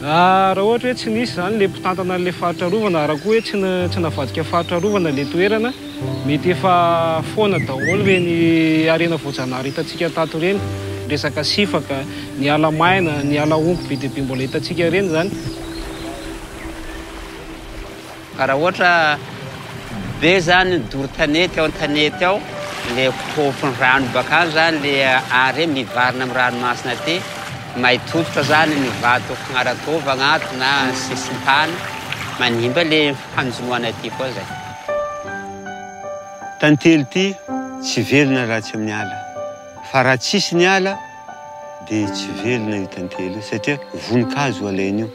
Raha ohatra hoe tsy nisy izany ilay mpitantana an'ilay faritra Arovana, raha koa hoe tsy navadika faritra Arovana ilay toerana, mety efa foana daholo ireny harena voajanahary hitantsika tato ireny, resaka sifaka, ny ala maina, ny ala honko be dia be mbola hitantsika ireny izany. Raha ohatra be zany doro tanety ao an-tanety ao, ilay tompon-drano baka any zany ilay ary mivarina amin'ny ranomasina aty, mahitototra zany ny vato agnaratova agnaty na sisin-tany, manimba ilay panjonoana aty koa zay. Tantely ity tsy velona raha tsy amin'ny ala, fa raha tsisy ny ala dia tsy velona io tantely io satria voninkazo alainy io.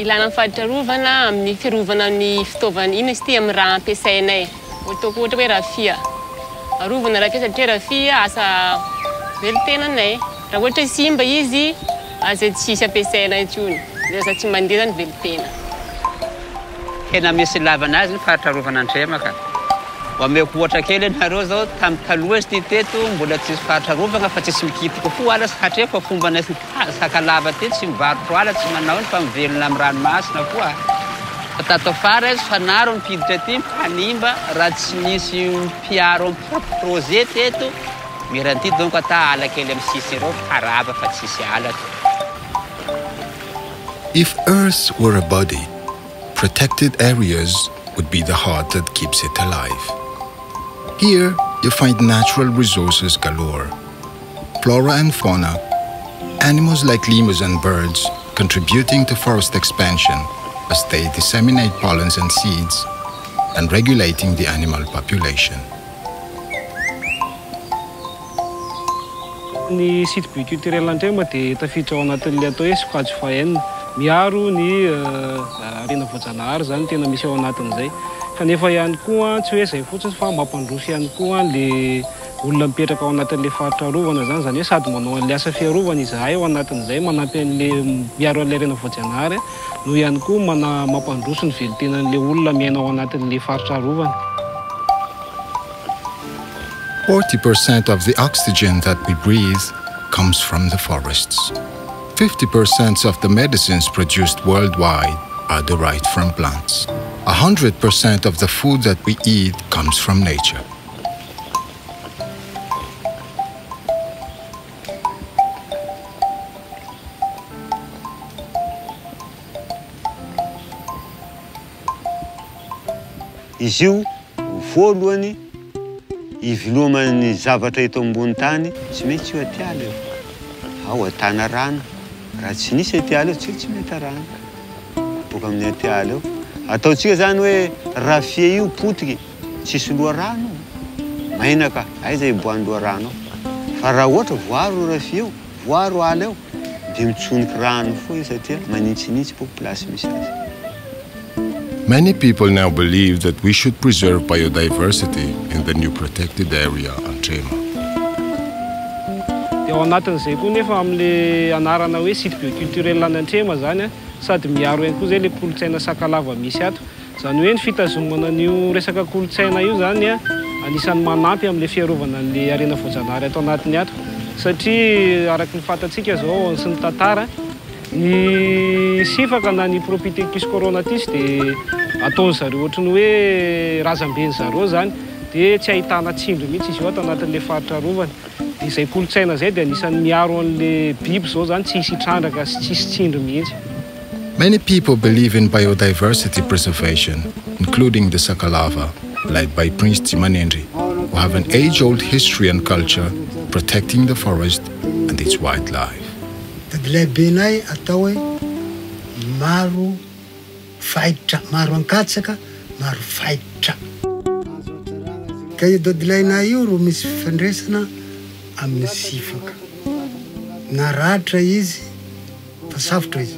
Ilana amin'ny faritra Arovana amin'ny fiarovana ny fitaovana ino izy ity amin'ny raha ampiasainay. Ohatra hoe rafia. Arovana rafia satria rafia asa velitenanay. Raha ohatra simba izy asa tsisy ampiasainay intsony. Asa tsy mandeha zany velitena. Tena misy lavanazy ny faritra Arovana Antrema ka. Omeko ohatra kely ianareo zao tamin'ny taloha izy ity teto mbola tsisy faritra Arovana fa tsisy mikitiky koa ala satria fa fomba ny sakalava teto tsy mivarotra ala tsy manao iny fa mivelona amin'ny ranomasina koa. Fa tato afara izy fanaro mipiditra aty mpanimba raha tsy misy mpiaro amin'ny projet teto miranty donc ata ala kely amin'ny sisy ireo farava fa tsisy ala. If Earth were a body, protected areas would be the heart that keeps it alive. Here, you find natural resources galore. Flora and fauna, animals like lemurs and birds contributing to forest expansion as they disseminate pollens and seeds and regulating the animal population. Ny site bioculturel Antrema dia tafiditra ao anatin'ilay atao hoe sokajy fahenina. Miaro ny harena voajanahary zany tena misy ao anatin'izay. Kanefa ihany koa tsy hoe izay fotsiny fa mampandroso ihany koa ilay olona mipetraka ao anatin'ilay faritra Arovana zany, izany hoe sady manao an'ilay asa fiarovana izahay ao anatin'izay, manampy an'ilay miaro an'ilay harena voajanahary no ihany koa mampandroso ny velitenan'ilay olona miaina ao anatin'ilay faritra Arovana. 40% of the oxygen that we breathe comes from the forests. 50% of the medicines produced worldwide are derived from plants. 100% of the food that we eat comes from nature. Izy io voalohany iveloman'ny zavatra eto ambony tany tsy mety io atiala io. Ao atana rano. Raha tsy nisy atiala io tsy mety rano. Boka amin'ny atiala io. Ataontsika zany hoe rafia io potiky tsisy loharano. Maina ka, aiza iboahany loharano. Fa raha ohatra voaro rafia io, voaro ala io, dia mitsoniky rano foa io satria maninitsinitsy boka place misy azy. Many people now believe that we should preserve biodiversity in the new protected area, Antrema. Ao anatin'izay koa nefa amin'ilay anarana hoe site bioculturel Antrema zany, sady miaro ihany koa zay ilay kolotsaina sakalava misy ato. Zany hoe ny fitazomana an'io resaka kolotsaina io zany anisan'ny manampy amin'ilay fiarovana an'ilay harena voajanahary ato anatiny ato. Satria araka ny fantatsika zao sy ny tantara, ny sifaka na ny propithecus coronatus dia ataony zareo ohatry ny hoe razamben'ny zareo zany, dia tsy ahitana tsindro mihitsy izy io ato anatin'ilay faritra Arovana. Dia izay kolotsaina izay dia anisan'ny miaro an'ilay biby zao zany tsy hisy trandraka sy tsisy tsindro mihitsy. Many people believe in biodiversity preservation, including the Sakalava, led by Prince Tsimanendry, who have an age-old history and culture protecting the forest and its wildlife. Lebenay atao hoe maro faitra, maro ankatsaka, maro faitra. Ka io dodilainay io ro misy fifandraisana amin'ny sifaka. Na ratra izy, fa safotra izy.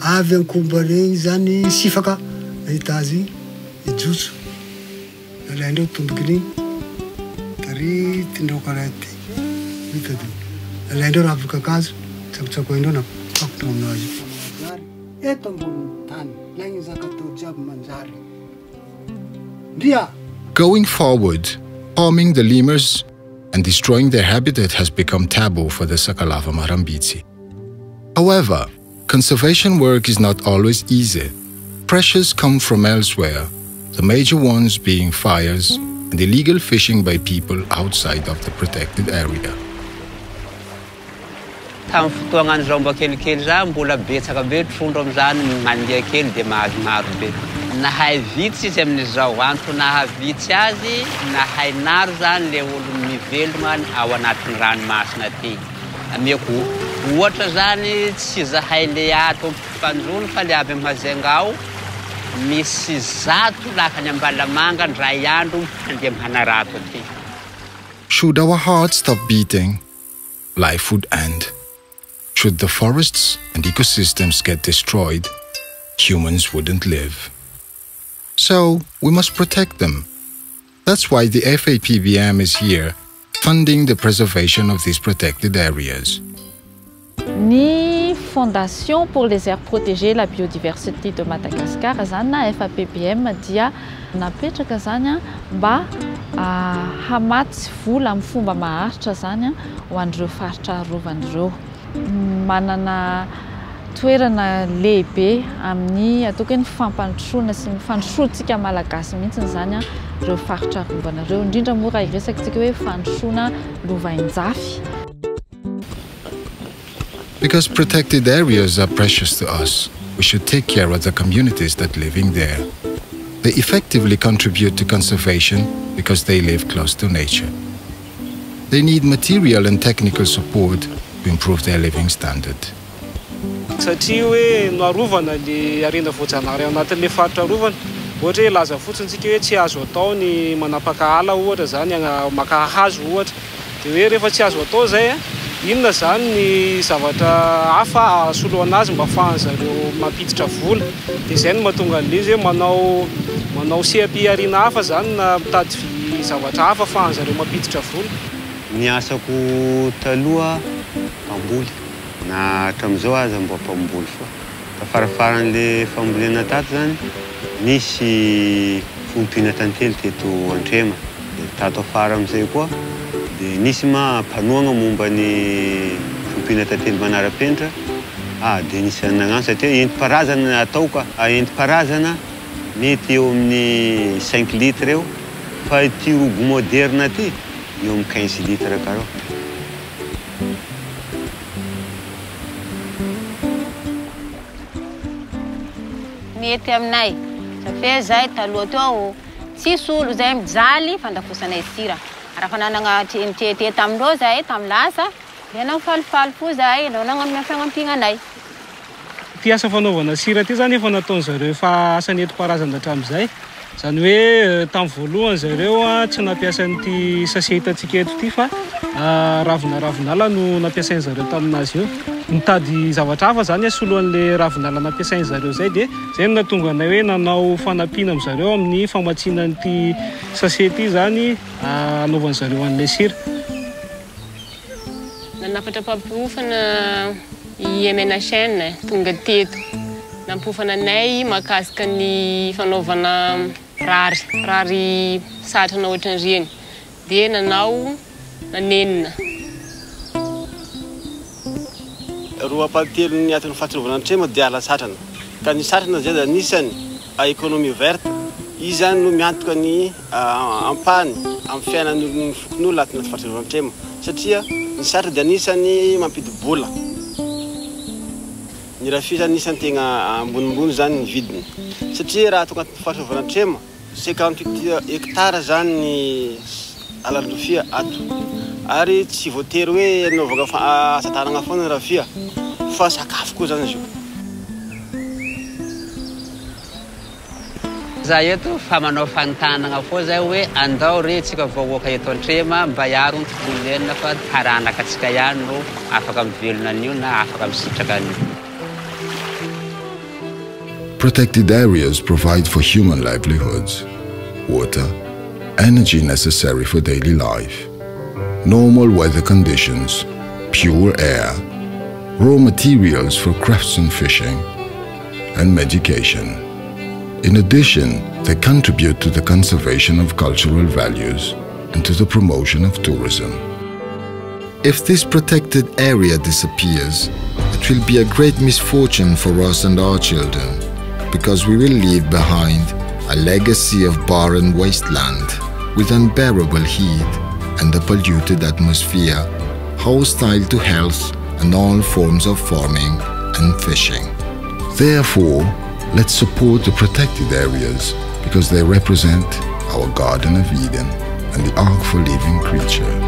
Avy ankomba regny zany sifaka, nahita azy ijotso. Nalaindreo tomboky regny, kary tindreo karaha ty. Hita ty. Nalaindreo ravin-kakazo. Tsakotsako na pakotro aminazy. Eto ambony tany, laigny zaka atao jiaby manjary. Going forward, harming the lemurs and destroying their habitat has become taboo for the Sakalava Marambitsi. However, conservation work is not always easy. Pressures come from elsewhere, the major ones being fires and illegal fishing by people outside of the protected area. Tamin'ny fotoagn'andro mba kelikely zany mbola betsaka be trondro amin'izany mandeha kely dia maro be. Nahay vitsy izy amin'izao anto nahavitsy azy, nahay naro zany le olo miveloma ao anatin'ny ranomasina ty. Ameko ohatra zany tsy zahay le ato mpanjono fa le avy amazenga ao misy zato lakany ambalamanga ndray andro mandeha manarato aty. Should our hearts stop beating, life would end. Should the forests and ecosystems get destroyed, humans wouldn't live. So, we must protect them. That's why the FAPBM is here, funding the preservation of these protected areas. Ni Fondation pour les aires protégées la biodiversité de Madagascar zany na FAPBM dia napetraka zany mba hamatsy vola amin'ny fomba maharitra zany ho an'ireo faritra arovan'ireo. Manana toerana lehibe amin'ny atao hoe ny fampandrosoana sy ny fandrosoantsika malagasy mihitsy zany ireo faritra arovana ireo, indrindra moa raha iresakantsika hoe fandrosoana lovain-jafy. Because protected areas are precious to us, we should take care of the communities that live in there. They effectively contribute to conservation because they live close to nature. They need material and technical support to improve their living standard. Satria hoe no arovana le harena voajanahary ao anatin'le faritra arovana, ohatra hoe laza fotsiny tsika hoe tsy azo atao ny manapaka ala ohatra zany maka hazo ohatra. Dia hoe rehefa tsy azo atao zay inona zany ny zavatra hafa asoloana azy mba ahafahan zareo mampiditra vola. Dia izay no mahatonga an'ilay izy hoe manao sehapi-harena hafa zany na mitady zavatra hafa ahafahan zareo mampiditra vola. Ny asako taloha mpamboly na hatramin'izao aza mba mpamboly foa. Farafaran'le fambolena tato zany nisy fompina tantely teto Antrema. Tato afara amin'izay koa dia nisy mpanoagna momba ny fompina tantely manara-penitra. Dia nisy nagnano satria entim-parazana atao ka. Entim-parazana mety eo amin'ny 5 litres eo, fa ity robo moderne ty eo amin'ny 15 litres kareo. Mety aminay satria zay taloha tao tsisy olo zay mijaly fandafosanay sira. Raha fananana tete tamindreo zay tamin'ny lasa dia nafalifaly fo zay nagnano fagnampiananay. Ty asa fanaovana sira ty zany efa nataony zareo efa asa nentim-paharazana hatramin'izay. Zany hoe tamin'ny voalohany zareo tsy nampiasa an'ity sachet hitantsika eto ty fa ravinala no nampiasainy zareo taminazy eo. Mitady zavatra hafa zany soloan'le ravinala nampiasainy zareo zay dia zay no nahatonga anay hoe nanao fanampiana amin'ny zareo amin'ny famatsiana an'ity sachet ty zany anaovan'ny zareo an'ilay sira. Nanafatra mpampiofana i MNHN tonga teto. Nampofana anay makasika ny fanaovana rary satrana ohatran'ireny. Dia nanao nanenina. Roa paltelo ny atin'ny fahatsirovana Antrema dia ala satrana. Ka ny satrana zay da nisany économie verte. Izy zany no miantoka ny ampany amin'ny fiainan'ny fokon'olona atin'ny fahatsirovana Antrema. Satria ny satrana dia nisany mampidi-bola. Ny rafia zany nisany tegna ambonimbony zany ny vidiny. Satria raha tonga atin'ny fahatsirovana Antrema 58 hectares zany ny alan-drofia ato. Ary tsy voatery hoe anaovana asa tanana foana ny rafia fa sakafo koa zany izy io. Za eto fa manao fantanana foa zay hoe andao re tsika vahoaka eto Antrema mba hiaro ny tontolo iainana fa taranaka atsika ihany no afaka mivelona an'io na afaka misitraka an'io. Protected areas provide for human livelihoods, water, energy necessary for daily life, normal weather conditions, pure air, raw materials for crafts and fishing, and medication. In addition, they contribute to the conservation of cultural values and to the promotion of tourism. If this protected area disappears, it will be a great misfortune for us and our children, because we will leave behind a legacy of barren wasteland with unbearable heat and a polluted atmosphere, hostile to health and all forms of farming and fishing. Therefore, let's support the protected areas because they represent our Garden of Eden and the Ark for living creature.